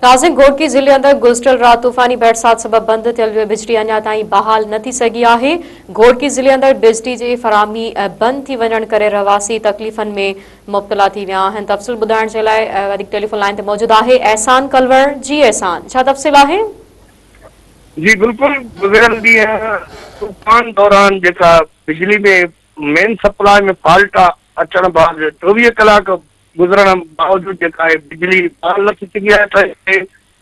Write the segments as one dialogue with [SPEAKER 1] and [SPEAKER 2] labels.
[SPEAKER 1] नाज़िम, घोटकी ज़िले अंदर गुज़िरियल रात तूफ़ानी बरसात सबब बंद थियल बिजली अञा ताईं बहाल न थी सघी आहे। घोटकी ज़िले अंदर बिजली जी फराहमी बंद थी वञण करे रहवासी तकलीफ़नि में मुब्तला थी विया आहिनि। तफ़सील ॿुधाइण जे लाइ वधीक टेलीफोन लाइन ते मौजूद आहे एहसान कलवर। जी एहसान, छा तफ़सील आहे?
[SPEAKER 2] जी बिल्कुल, गुज़िरियल ॾींहुं तूफ़ान दौरान जेका बिजली में मेन सप्लाई में फॉल्ट अचण बाद 24 कलाक गुज़रण बावजूद जेका आहे बिजली बहाल न थी सघी आहे।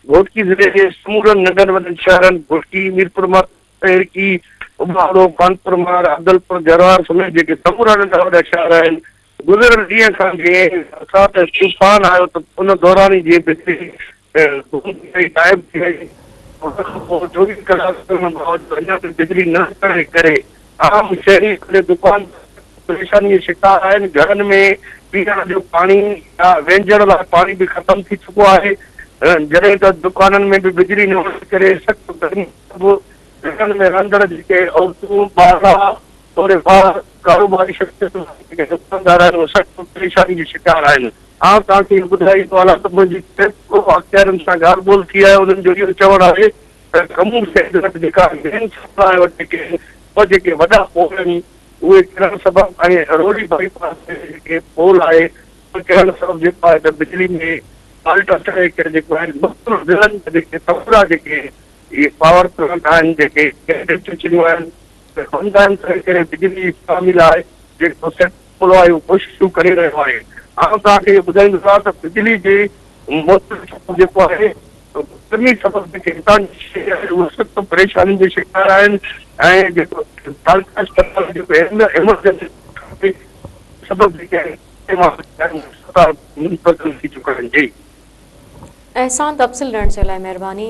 [SPEAKER 2] घोटकी ज़िले जे समूरनि नंढनि वॾनि शहरनि घोटकी, मीरपुर मां की उबारो, कानपुर मां, अब्दुलपुर, जरवार समेत जेके समूरा नंढा वॾा शहर आहिनि, गुज़िरियल ॾींहं खां जीअं असां ते तूफ़ान आयो त उन दौरान ई जीअं बिजली गाइब थी वई। 24 कलाक अञा ताईं बिजली न अचण करे आम शहरी दुकान परेशानी जो शिकार आहिनि। घरनि में पीअण जो पाणी या व्यंजन लाइ पाणी बि ख़तम थी चुको आहे। जॾहिं त दुकाननि में बि बिजली न हुअण करे सख़्तु गर्मी घरनि में रहंदड़ जेके औरतूं, ॿार, थोरे ॿार, कारोबारी शख़्सियतूं जेके दुकानदार आहिनि उहे सख़्तु परेशानी जो शिकार आहिनि। आउं तव्हांखे ॿुधाईंदो आहियां त मुंहिंजी अख़्तियारनि सां ॻाल्हि ॿोल थी आहे। उन्हनि जो इहो चवणु आहे त कमूर शहर वटि जेका मेन सप्लाई वटि जेके वॾा पोल आहिनि उहे किरण सबबु ऐं रोडी बाईपास ते जेके पोल आहे उहे किरण सबबु जेको आहे त बिजली में फॉल्ट अचण जे करे जेको आहे मुख़्तलिफ़ ज़िलनि में जेके तबका जेके इहे पावर प्लांट आहिनि जेके चुनियूं आहिनि हूंदा आहिनि तंहिं करे बिजली शामिल आहे जेको सेट आहे उहो कोशिशूं करे रहियो आहे। आउं तव्हांखे इहो ॿुधाईंदो आहियां त बिजली जे मौसम जेको आहे गर्मी सबबु जेके हितां जी उहे सख़्तु परेशानी जो शिकार आहिनि ऐं जेको अस्पताल जेको इमरजेंसी सबबु जेके आहिनि मुंतक़िल थी चुका आहिनि। जी
[SPEAKER 1] एहसान, तफ़सील ॾियण जे लाइ महिरबानी।